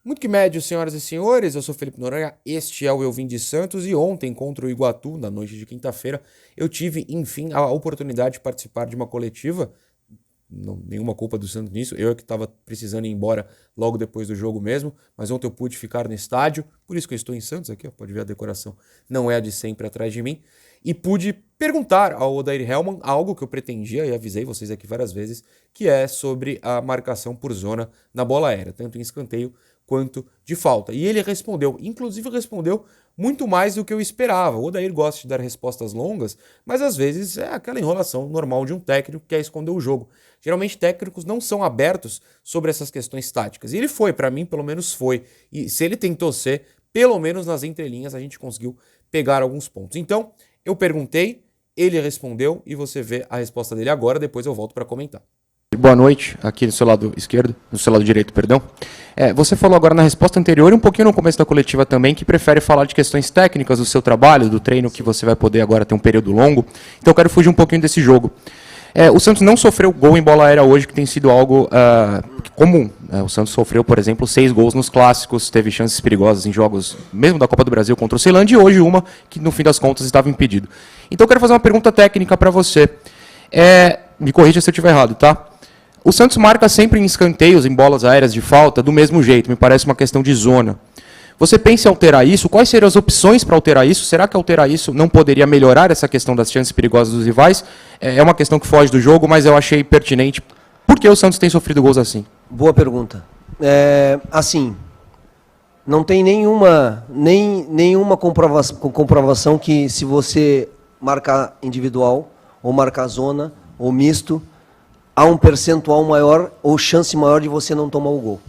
Muito que médio, senhoras e senhores, eu sou Felipe Noronha, este é o Eu Vim de Santos e ontem contra o Iguatu, na noite de quinta-feira, eu tive, enfim, a oportunidade de participar de uma coletiva, não, nenhuma culpa do Santos nisso, eu é que estava precisando ir embora logo depois do jogo mesmo, mas ontem eu pude ficar no estádio, por isso que eu estou em Santos aqui, ó, pode ver a decoração, não é a de sempre atrás de mim, e pude perguntar ao Odair Hellmann algo que eu pretendia e avisei vocês aqui várias vezes, que é sobre a marcação por zona na bola aérea, tanto em escanteio quanto de falta. E ele respondeu, inclusive respondeu muito mais do que eu esperava. O Odair gosta de dar respostas longas, mas às vezes é aquela enrolação normal de um técnico que quer esconder o jogo. Geralmente técnicos não são abertos sobre essas questões táticas. E ele foi, para mim pelo menos foi. E se ele tentou ser, pelo menos nas entrelinhas a gente conseguiu pegar alguns pontos. Então, eu perguntei, ele respondeu e você vê a resposta dele agora, depois eu volto para comentar. Boa noite, aqui do seu lado esquerdo, do seu lado direito, perdão. Você falou agora na resposta anterior e um pouquinho no começo da coletiva também que prefere falar de questões técnicas do seu trabalho, do treino que você vai poder agora ter um período longo. Então eu quero fugir um pouquinho desse jogo. O Santos não sofreu gol em bola aérea hoje, que tem sido algo comum. O Santos sofreu, por exemplo, 6 gols nos clássicos, teve chances perigosas em jogos, mesmo da Copa do Brasil contra o Ceilândia, e hoje uma que no fim das contas estava impedido. Então eu quero fazer uma pergunta técnica para você. Me corrija se eu estiver errado, tá? O Santos marca sempre em escanteios, em bolas aéreas de falta, do mesmo jeito, me parece uma questão de zona. Você pensa em alterar isso? Quais seriam as opções para alterar isso? Será que alterar isso não poderia melhorar essa questão das chances perigosas dos rivais? É uma questão que foge do jogo, mas eu achei pertinente. Por que o Santos tem sofrido gols assim? Boa pergunta. Assim, não tem nenhuma comprovação que se você marcar individual, ou marcar zona, ou misto, há um percentual maior ou chance maior de você não tomar o gol.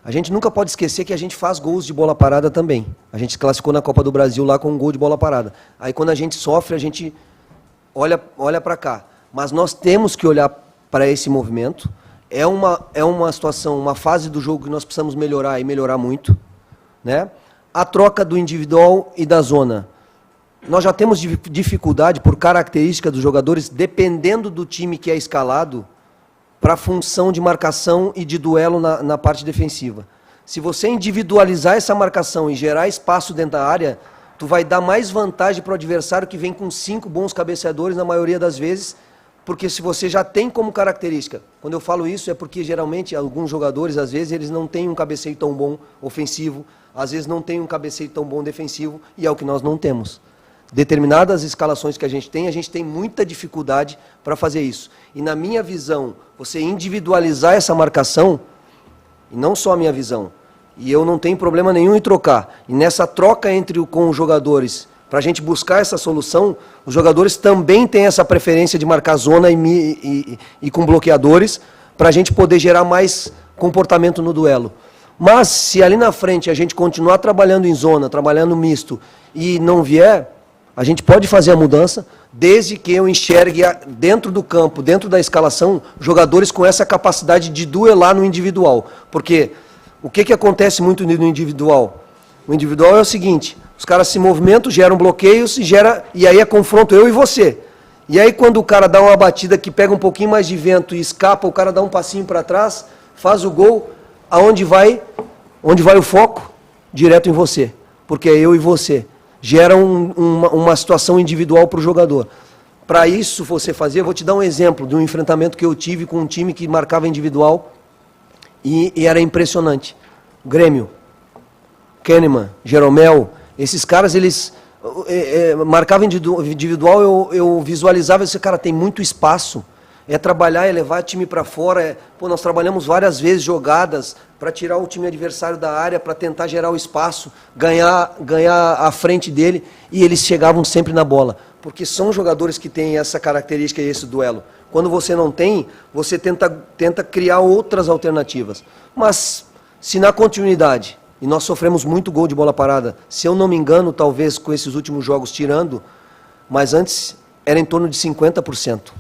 A gente nunca pode esquecer que a gente faz gols de bola parada também. A gente classificou na Copa do Brasil lá com um gol de bola parada. Aí quando a gente sofre, a gente olha para cá. Mas nós temos que olhar para esse movimento. É uma situação, uma fase do jogo que nós precisamos melhorar e melhorar muito, né? A troca do individual e da zona. Nós já temos dificuldade por característica dos jogadores, dependendo do time que é escalado, para a função de marcação e de duelo na parte defensiva. Se você individualizar essa marcação e gerar espaço dentro da área, tu vai dar mais vantagem para o adversário que vem com 5 bons cabeceadores na maioria das vezes, porque se você já tem como característica, quando eu falo isso é porque geralmente alguns jogadores, às vezes, eles não têm um cabeceio tão bom ofensivo, às vezes não têm um cabeceio tão bom defensivo, e é o que nós não temos. Determinadas escalações que a gente tem muita dificuldade para fazer isso. E na minha visão, você individualizar essa marcação, e não só a minha visão, e eu não tenho problema nenhum em trocar, e nessa troca com os jogadores, para a gente buscar essa solução, os jogadores também têm essa preferência de marcar zona e com bloqueadores, para a gente poder gerar mais comportamento no duelo. Mas se ali na frente a gente continuar trabalhando em zona, trabalhando misto, e não vier, a gente pode fazer a mudança, desde que eu enxergue dentro do campo, dentro da escalação, jogadores com essa capacidade de duelar no individual. Porque o que acontece muito no individual? O individual é o seguinte, os caras se movimentam, geram bloqueios, e aí é confronto eu e você. E aí quando o cara dá uma batida que pega um pouquinho mais de vento e escapa, o cara dá um passinho para trás, faz o gol, onde vai o foco? Direto em você, porque é eu e você. Gera uma situação individual para o jogador. Para isso você fazer, eu vou te dar um exemplo de um enfrentamento que eu tive com um time que marcava individual e era impressionante. Grêmio, Kahneman, Jeromel, esses caras, eles marcavam individual, eu visualizava esse cara, tem muito espaço, é trabalhar, é levar o time para fora, nós trabalhamos várias vezes jogadas para tirar o time adversário da área, para tentar gerar o espaço, ganhar a frente dele, e eles chegavam sempre na bola, porque são jogadores que têm essa característica e esse duelo. Quando você não tem, você tenta criar outras alternativas. Mas, se na continuidade, e nós sofremos muito gol de bola parada, se eu não me engano, talvez com esses últimos jogos tirando, mas antes era em torno de 50%.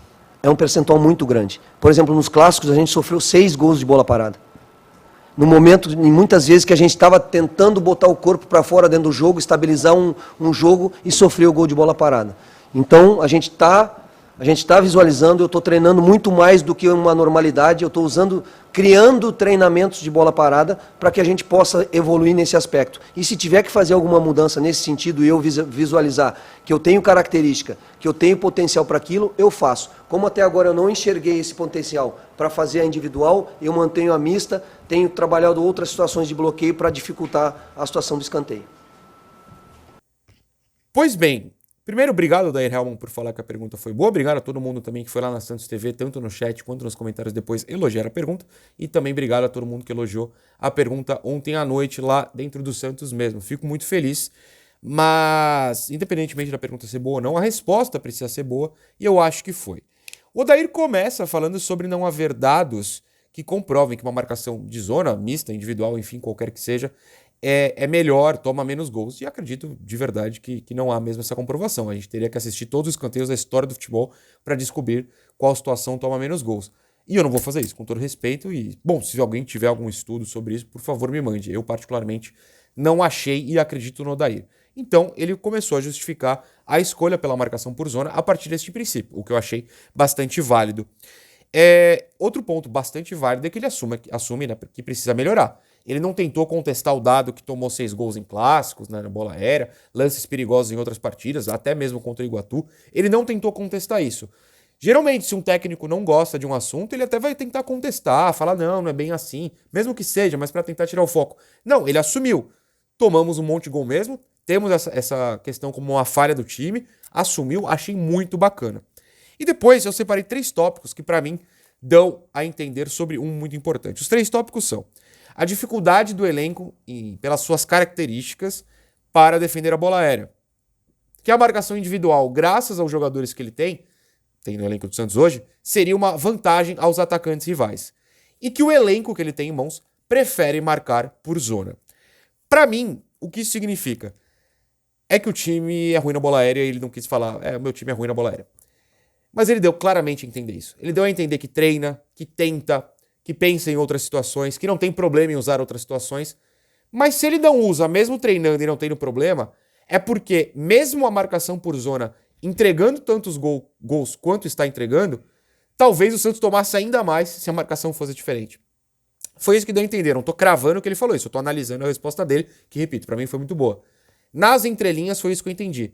É um percentual muito grande. Por exemplo, nos clássicos a gente sofreu 6 gols de bola parada. No momento, em muitas vezes que a gente estava tentando botar o corpo para fora dentro do jogo, estabilizar um jogo e sofreu o gol de bola parada. Então, a gente está A gente está visualizando, eu estou treinando muito mais do que uma normalidade, eu estou criando treinamentos de bola parada para que a gente possa evoluir nesse aspecto. E se tiver que fazer alguma mudança nesse sentido e eu visualizar que eu tenho característica, que eu tenho potencial para aquilo, eu faço. Como até agora eu não enxerguei esse potencial para fazer a individual, eu mantenho a mista, tenho trabalhado outras situações de bloqueio para dificultar a situação do escanteio. Pois bem, primeiro, obrigado, Dair Helman, por falar que a pergunta foi boa. Obrigado a todo mundo também que foi lá na Santos TV, tanto no chat quanto nos comentários depois, elogiar a pergunta. E também obrigado a todo mundo que elogiou a pergunta ontem à noite lá dentro do Santos mesmo. Fico muito feliz, mas independentemente da pergunta ser boa ou não, a resposta precisa ser boa e eu acho que foi. O Odair começa falando sobre não haver dados que comprovem que uma marcação de zona, mista, individual, enfim, qualquer que seja, é melhor, toma menos gols. E acredito de verdade que não há mesmo essa comprovação. A gente teria que assistir todos os escanteios da história do futebol para descobrir qual situação toma menos gols. E eu não vou fazer isso, com todo respeito. E, bom, se alguém tiver algum estudo sobre isso, por favor, me mande. Eu, particularmente, não achei e acredito no Odair. Então, ele começou a justificar a escolha pela marcação por zona a partir deste princípio, o que eu achei bastante válido. Outro ponto bastante válido é que ele assume, né, que precisa melhorar. Ele não tentou contestar o dado que tomou 6 gols em clássicos, né, na bola aérea, lances perigosos em outras partidas, até mesmo contra o Iguatu. Ele não tentou contestar isso. Geralmente, se um técnico não gosta de um assunto, ele até vai tentar contestar, falar, não é bem assim, mesmo que seja, mas para tentar tirar o foco. Não, ele assumiu. Tomamos um monte de gol mesmo, temos essa questão como uma falha do time, assumiu, achei muito bacana. E depois eu separei 3 tópicos que para mim dão a entender sobre um muito importante. Os 3 tópicos são a dificuldade do elenco pelas suas características para defender a bola aérea. Que a marcação individual, graças aos jogadores que ele tem no elenco do Santos hoje, seria uma vantagem aos atacantes rivais. E que o elenco que ele tem em mãos prefere marcar por zona. Para mim, o que isso significa? É que o time é ruim na bola aérea e ele não quis falar, o meu time é ruim na bola aérea. Mas ele deu claramente a entender isso. Ele deu a entender que treina, que tenta, que pensa em outras situações, que não tem problema em usar outras situações. Mas se ele não usa, mesmo treinando e não tendo problema, é porque mesmo a marcação por zona entregando tantos gols quanto está entregando, talvez o Santos tomasse ainda mais se a marcação fosse diferente. Foi isso que deu a entender. Não tô cravando que ele falou isso, eu tô analisando a resposta dele, que, repito, para mim foi muito boa. Nas entrelinhas foi isso que eu entendi.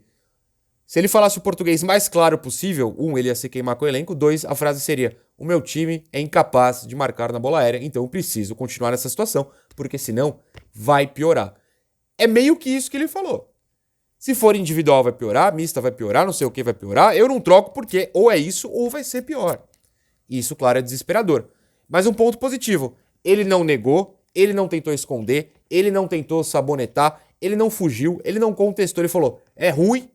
Se ele falasse o português mais claro possível, 1, ele ia se queimar com o elenco, 2, a frase seria: o meu time é incapaz de marcar na bola aérea, então eu preciso continuar nessa situação, porque senão vai piorar. É meio que isso que ele falou. Se for individual vai piorar, mista vai piorar, não sei o que vai piorar, eu não troco porque ou é isso ou vai ser pior. Isso, claro, é desesperador. Mas um ponto positivo, ele não negou, ele não tentou esconder, ele não tentou sabonetar, ele não fugiu, ele não contestou, ele falou: é ruim,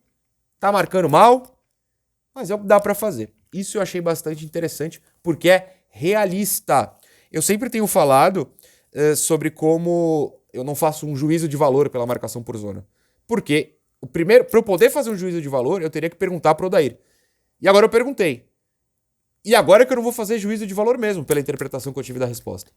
tá marcando mal, mas dá pra fazer. Isso eu achei bastante interessante, porque é realista. Eu sempre tenho falado sobre como eu não faço um juízo de valor pela marcação por zona. Porque, para eu poder fazer um juízo de valor, eu teria que perguntar pro Odair. E agora eu perguntei. E agora é que eu não vou fazer juízo de valor mesmo, pela interpretação que eu tive da resposta.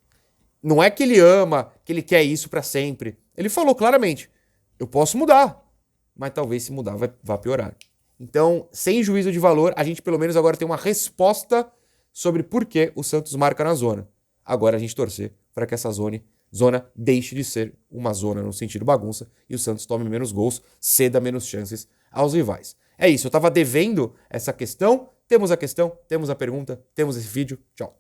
Não é que ele ama, que ele quer isso pra sempre. Ele falou claramente: eu posso mudar, mas talvez se mudar vai piorar. Então, sem juízo de valor, a gente pelo menos agora tem uma resposta sobre por que o Santos marca na zona. Agora a gente torcer para que essa zona deixe de ser uma zona no sentido bagunça e o Santos tome menos gols, ceda menos chances aos rivais. É isso, eu estava devendo essa questão, temos a pergunta, temos esse vídeo, tchau.